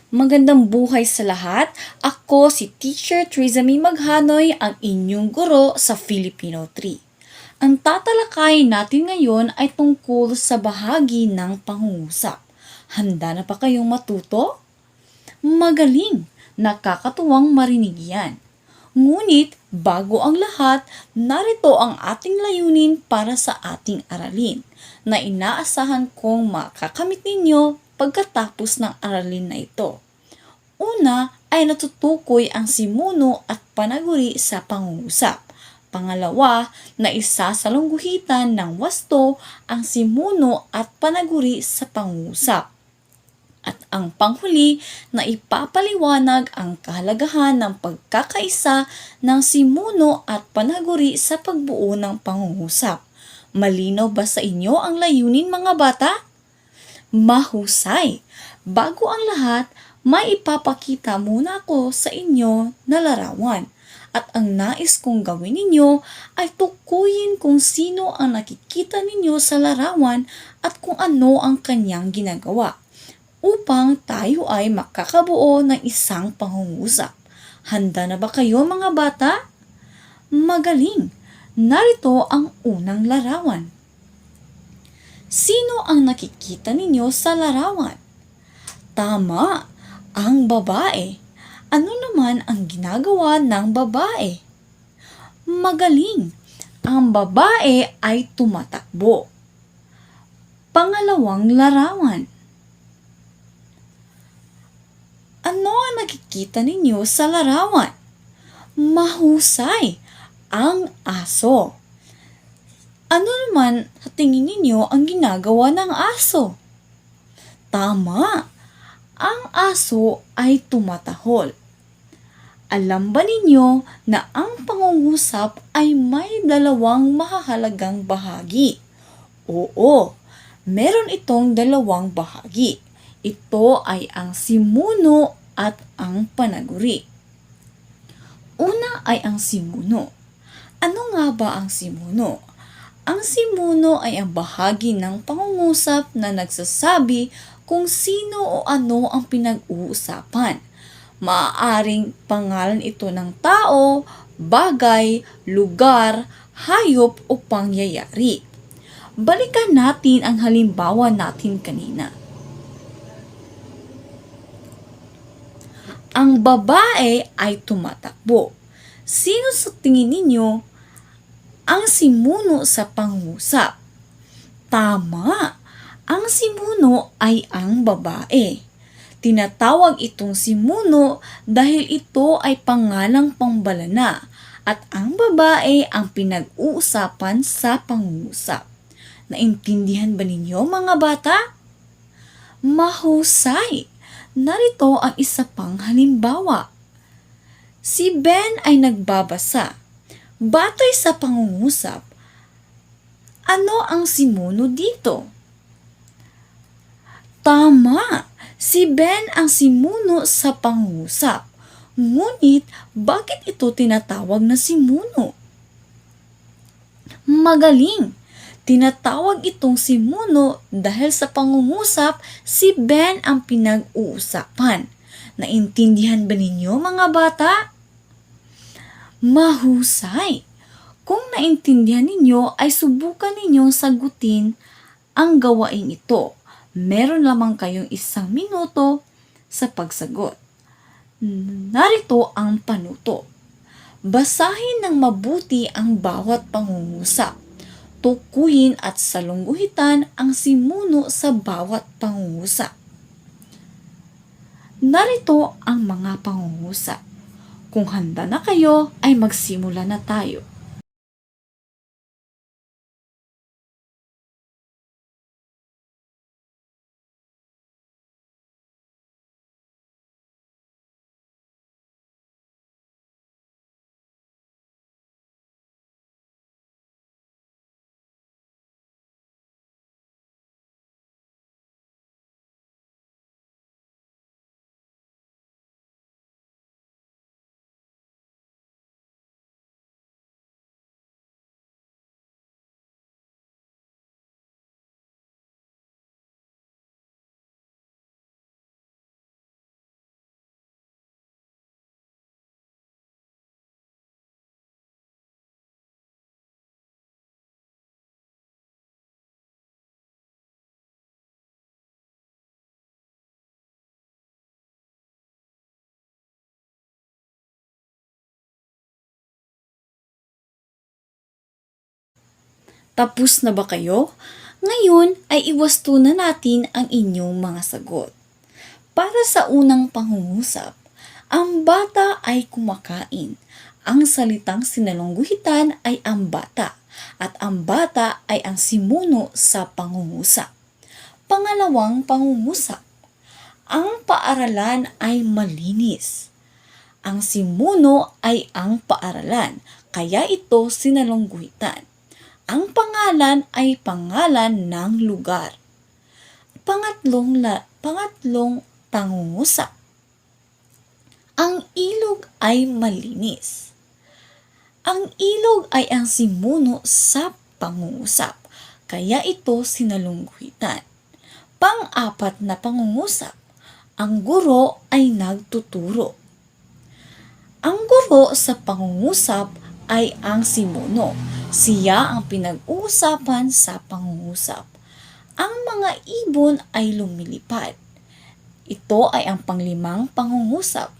Magandang buhay sa lahat. Ako si Teacher Teresa May Maghanoy, ang inyong guro sa Filipino 3. Ang tatalakayin natin ngayon ay tungkol sa bahagi ng pangungusap. Handa na pa kayong matuto? Magaling! Nakakatuwang marinig yan. Ngunit, bago ang lahat, narito ang ating layunin para sa ating aralin na inaasahan kong makakamit ninyo pagkatapos ng aralin na ito. Una ay natutukoy ang simuno at panaguri sa pangungusap. Pangalawa, na isasalungguhitan ng wasto ang simuno at panaguri sa pangungusap. At ang panghuli na ipapaliwanag ang kahalagahan ng pagkakaisa ng simuno at panaguri sa pagbuo ng pangungusap. Malinaw ba sa inyo ang layunin, mga bata? Mahusay! Bago ang lahat, may ipapakita muna ako sa inyo na larawan. At ang nais kong gawin ninyo ay tukuyin kung sino ang nakikita ninyo sa larawan at kung ano ang kanyang ginagawa, upang tayo ay makakabuo ng isang pangungusap. Handa na ba kayo, mga bata? Magaling! Narito ang unang larawan. Sino ang nakikita ninyo sa larawan? Tama, ang babae. Ano naman ang ginagawa ng babae? Magaling! Ang babae ay tumatakbo. Pangalawang larawan. Ano ang nakikita ninyo sa larawan? Mahusay! Ang aso. Ano naman sa tingin ninyo ang ginagawa ng aso? Tama! Ang aso ay tumatahol. Alam ba ninyo na ang pangungusap ay may dalawang mahahalagang bahagi? Oo, meron itong dalawang bahagi. Ito ay ang simuno at ang panaguri. Una ay ang simuno. Ano nga ba ang simuno? Ang simuno ay ang bahagi ng pangungusap na nagsasabi kung sino o ano ang pinag-uusapan. Maaaring pangalan ito ng tao, bagay, lugar, hayop o pangyayari. Balikan natin ang halimbawa natin kanina. Ang babae ay tumatakbo. Sino sa tingin ninyo ang simuno sa pangungusap? Tama! Ang simuno ay ang babae. Tinatawag itong simuno dahil ito ay pangalang pambalana at ang babae ang pinag-uusapan sa pangungusap. Naintindihan ba ninyo, mga bata? Mahusay! Narito ang isa pang halimbawa. Si Ben ay nagbabasa. Batay sa pangungusap, ano ang simuno dito? Tama! Si Ben ang simuno sa pangungusap. Ngunit, bakit ito tinatawag na simuno? Magaling! Tinatawag itong simuno dahil sa pangungusap, si Ben ang pinag-uusapan. Naintindihan ba ninyo, mga bata? Mahusay! Kung naintindihan ninyo ay subukan ninyong sagutin ang gawain ito. Meron lamang kayong 1 minuto sa pagsagot. Narito ang panuto. Basahin ng mabuti ang bawat pangungusap. Tukuyin at salungguhitan ang simuno sa bawat pangungusap. Narito ang mga pangungusap. Kung handa na kayo, ay magsimula na tayo. Tapos na ba kayo? Ngayon ay iwasto na natin ang inyong mga sagot. Para sa unang pangungusap, ang bata ay kumakain. Ang salitang sinalungguhitan ay ang bata at ang bata ay ang simuno sa pangungusap. Pangalawang pangungusap, ang paaralan ay malinis. Ang simuno ay ang paaralan, kaya ito sinalungguhitan. Ang pangalan ay pangalan ng lugar. Pangatlong pangungusap, ang ilog ay malinis. Ang ilog ay ang simuno sa pangungusap, kaya ito sinalungguhitan. Pang-apat na pangungusap, ang guro ay nagtuturo. Ang guro sa pangungusap ay ang simuno. Siya ang pinag-uusapan sa pangungusap. Ang mga ibon ay lumilipad. Ito ay ang panglimang pangungusap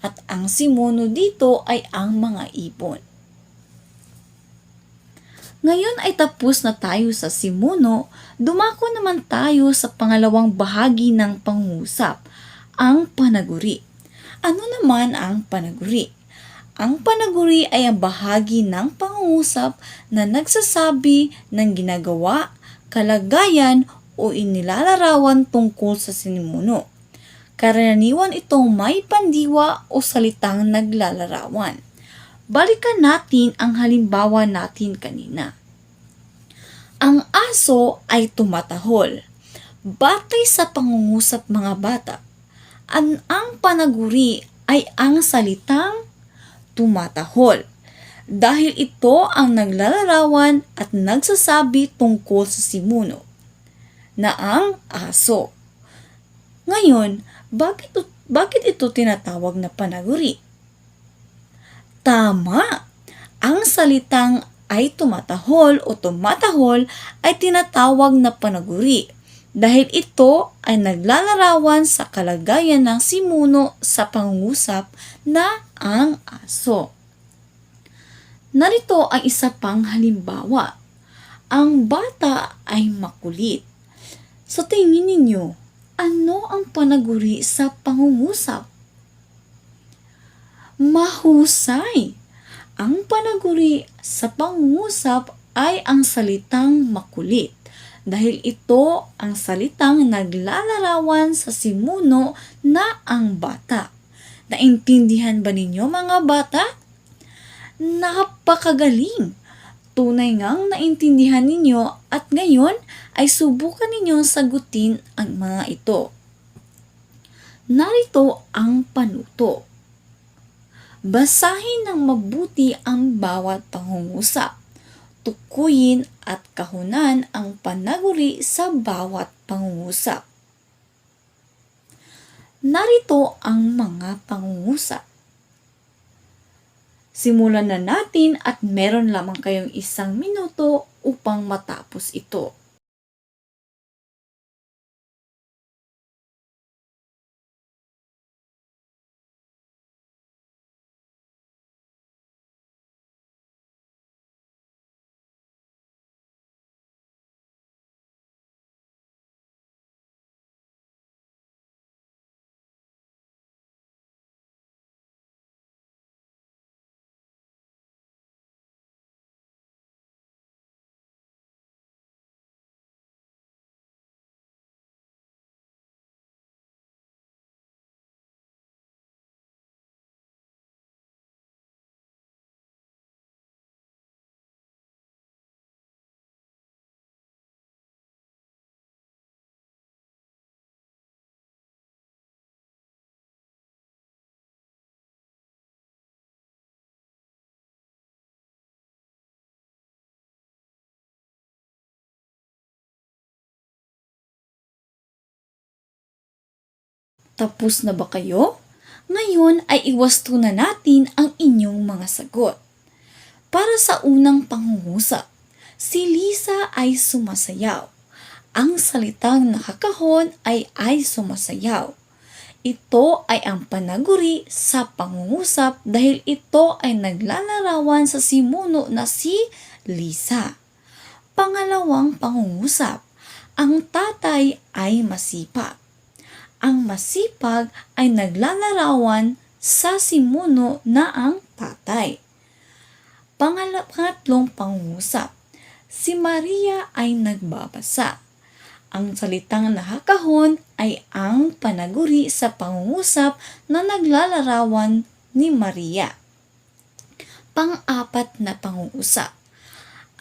at ang simuno dito ay ang mga ibon. Ngayon ay tapos na tayo sa simuno, dumako naman tayo sa pangalawang bahagi ng pangungusap, ang panaguri. Ano naman ang panaguri? Ang panaguri ay ang bahagi ng pangungusap na nagsasabi ng ginagawa, kalagayan o inilalarawan tungkol sa sinimuno. Karaniwan itong may pandiwa o salitang naglalarawan. Balikan natin ang halimbawa natin kanina. Ang aso ay tumatahol. Batay sa pangungusap mga bata, ang panaguri ay ang salitang tumatahol. Dahil ito ang naglalarawan at nagsasabi tungkol sa simuno na ang aso. Ngayon, bakit ito tinatawag na panaguri? Tama! Ang salitang ay tumatahol o tumatahol ay tinatawag na panaguri dahil ito ay naglalarawan sa kalagayan ng simuno sa pangungusap na ang aso. Narito ang isa pang halimbawa. Ang bata ay makulit. Sa tingin ninyo, ano ang panaguri sa pangungusap? Mahusay! Ang panaguri sa pangungusap ay ang salitang makulit dahil ito ang salitang naglalarawan sa simuno na ang bata. Naintindihan ba ninyo mga bata? Napakagaling! Tunay ngang naintindihan ninyo at ngayon ay subukan ninyong sagutin ang mga ito. Narito ang panuto. Basahin ng mabuti ang bawat pangungusap. Tukuyin at kahunan ang panaguri sa bawat pangungusap. Narito ang mga pangungusap. Simulan na natin at meron lamang kayong 1 minuto upang matapos ito. Tapos na ba kayo? Ngayon ay iwasto na natin ang inyong mga sagot. Para sa unang pangungusap, si Lisa ay sumasayaw. Ang salitang nakakahon ay sumasayaw. Ito ay ang panaguri sa pangungusap dahil ito ay naglalarawan sa simuno na si Lisa. Pangalawang pangungusap, ang tatay ay masipag. Ang masipag ay naglalarawan sa simuno na ang tatay. Pangatlong pangungusap, si Maria ay nagbabasa. Ang salitang nakakahon ay ang panaguri sa pangungusap na naglalarawan ni Maria. Pang-apat na pangungusap,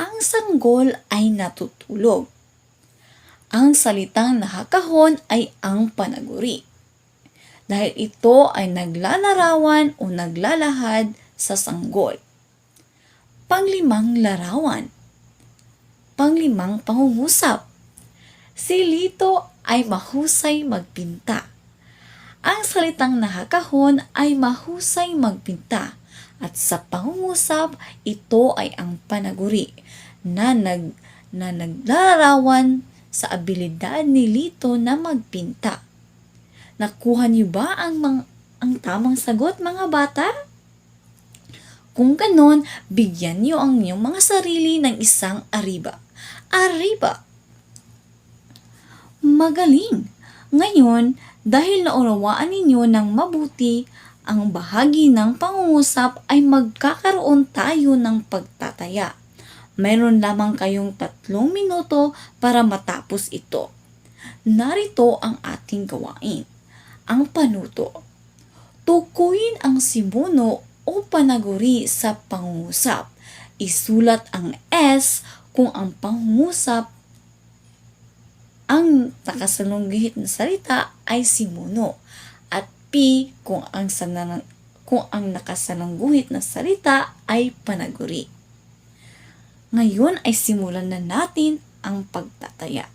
ang sanggol ay natutulog. Ang salitang nakakahon ay ang panaguri, dahil ito ay naglalarawan o naglalahad sa sanggol. Panglimang larawan. Panglimang pangungusap, si Lito ay mahusay magpinta. Ang salitang nakakahon ay mahusay magpinta, at sa pangungusap, ito ay ang panaguri na naglalarawan sa abilidad ni Lito na magpinta. Nakuha niyo ba ang tamang sagot, mga bata? Kung ganon, bigyan niyo ang inyong mga sarili ng isang ariba. Ariba! Magaling! Ngayon, dahil naunawaan ninyo ng mabuti ang bahagi ng pangungusap, ay magkakaroon tayo ng pagtataya. Mayroon lamang kayong 3 minuto para matapos ito. Narito ang ating gawain. Ang panuto. Tukuyin ang simuno o panaguri sa pangungusap. Isulat ang S kung ang pangungusap ang nakasalungguhit na salita ay simuno, at P kung ang nakasalungguhit na salita ay panaguri. Ngayon ay simulan na natin ang pagtataya.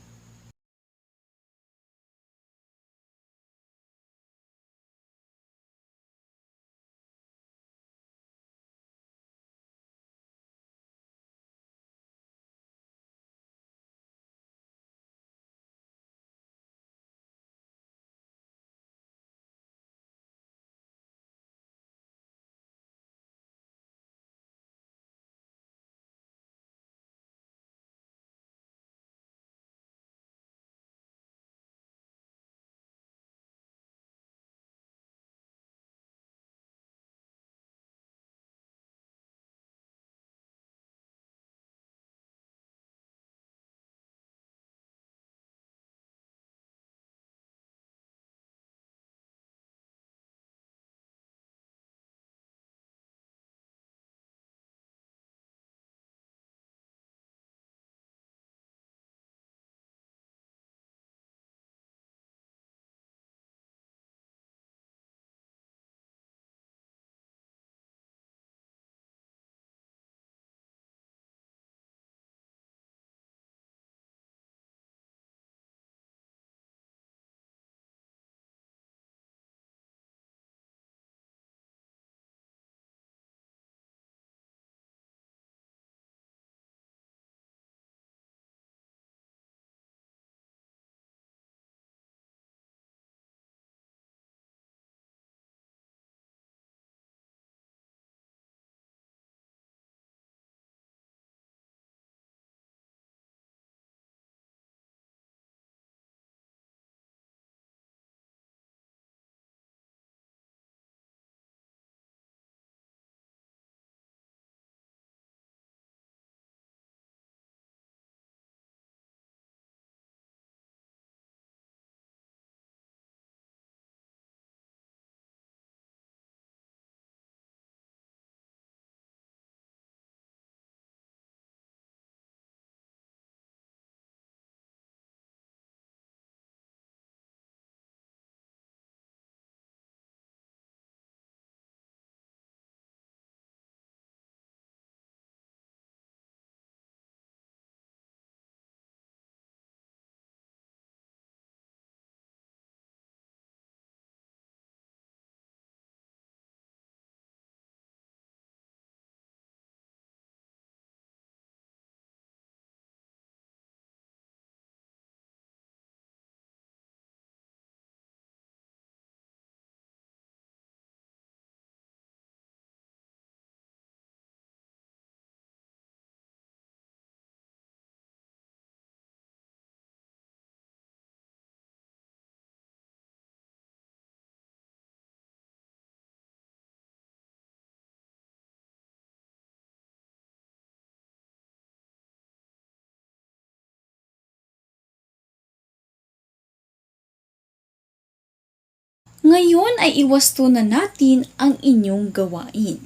Ngayon ay iwasto na natin ang inyong gawain.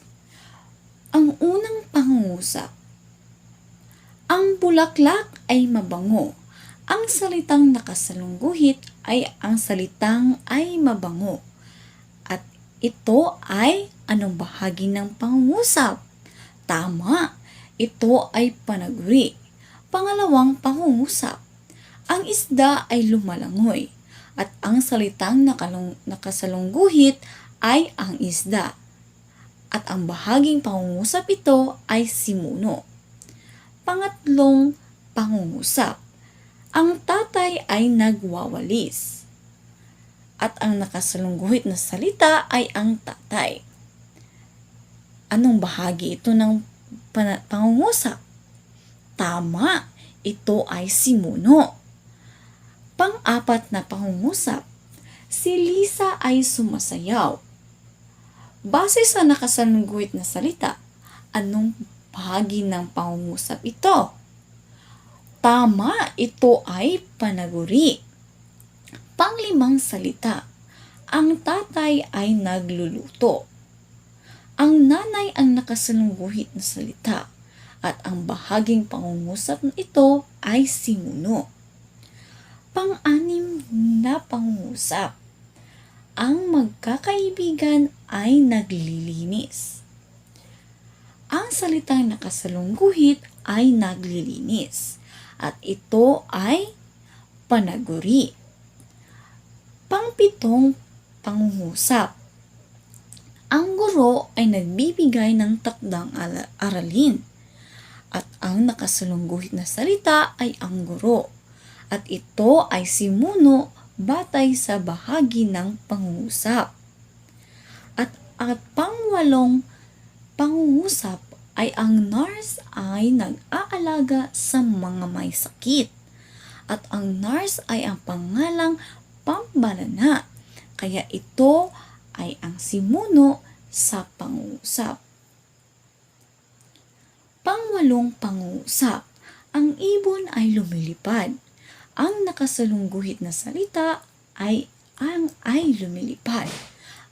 Ang unang pangungusap. Ang bulaklak ay mabango. Ang salitang nakasalungguhit ay ang salitang ay mabango. At ito ay anong bahagi ng pangungusap? Tama, ito ay panaguri. Pangalawang pangungusap. Ang isda ay lumalangoy. At ang salitang nakasalungguhit ay ang isda. At ang bahaging pangungusap ito ay simuno. Pangatlong pangungusap. Ang tatay ay nagwawalis. At ang nakasalungguhit na salita ay ang tatay. Anong bahagi ito ng pangungusap? Tama, ito ay simuno. Pang-apat na pangungusap. Si Lisa ay sumasayaw. Base sa nakasalungguhit na salita, anong bahagi ng pangungusap ito? Tama, ito ay panaguri. Panglimang salita. Ang tatay ay nagluluto. Ang nanay ang nakasalungguhit na salita at ang bahaging pangungusap ito ay simuno. Pang-anim na pangungusap. Ang magkakaibigan ay naglilinis. Ang salitang nakasalungguhit ay naglilinis at ito ay panaguri. Pang-pitong pangungusap. Ang guro ay nagbibigay ng takdang aralin at ang nakasalungguhit na salita ay ang guro at ito ay simuno batay sa bahagi ng pangungusap. At pangwalong pangungusap ay ang nurse ay nag-aalaga sa mga may sakit. At ang nurse ay ang pangalang pambalana. Kaya ito ay ang simuno sa pangungusap. Pangwalong pangungusap. Ang ibon ay lumilipad. Ang nakasalungguhit na salita ay lumilipad.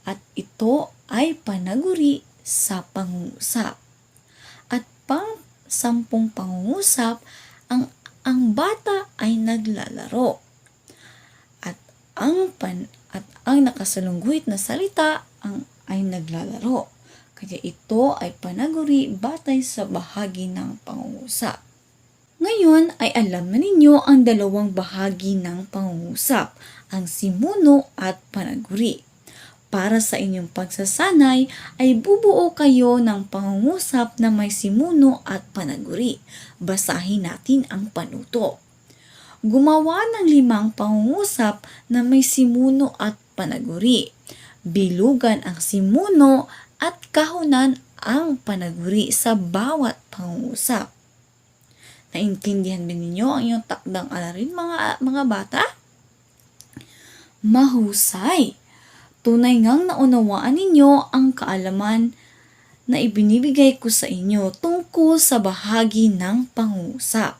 At ito ay panaguri sa pangungusap. At pang-sampung pangungusap, ang bata ay naglalaro. At ang nakasalungguhit na salita ay naglalaro. Kaya ito ay panaguri batay sa bahagi ng pangungusap. Ngayon ay alam na ninyo ang dalawang bahagi ng pangungusap, ang simuno at panaguri. Para sa inyong pagsasanay ay bubuo kayo ng pangungusap na may simuno at panaguri. Basahin natin ang panuto. Gumawa ng 5 pangungusap na may simuno at panaguri. Bilugan ang simuno at kahunan ang panaguri sa bawat pangungusap. Naintindihan ba ninyo ang iyong takdang aralin mga bata? Mahusay! Tunay ngang naunawaan ninyo ang kaalaman na ibinibigay ko sa inyo tungkol sa bahagi ng pangungusap.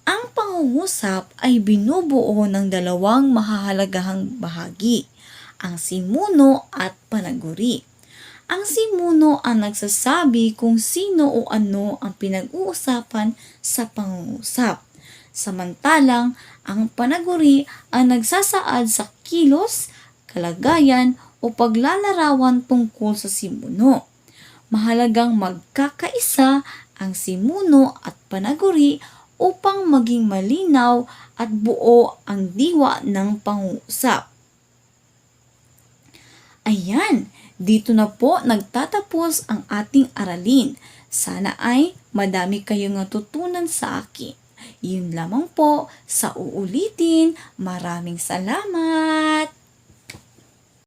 Ang pangungusap ay binubuo ng 2 mahahalagahang bahagi, ang simuno at panaguri. Ang simuno ang nagsasabi kung sino o ano ang pinag-uusapan sa pangungusap. Samantalang, ang panaguri ang nagsasaad sa kilos, kalagayan o paglalarawan tungkol sa simuno. Mahalagang magkakaisa ang simuno at panaguri upang maging malinaw at buo ang diwa ng pangungusap. Ayan! Dito na po nagtatapos ang ating aralin. Sana ay madami kayong natutunan sa akin. Yun lamang po sa uulitin. Maraming salamat!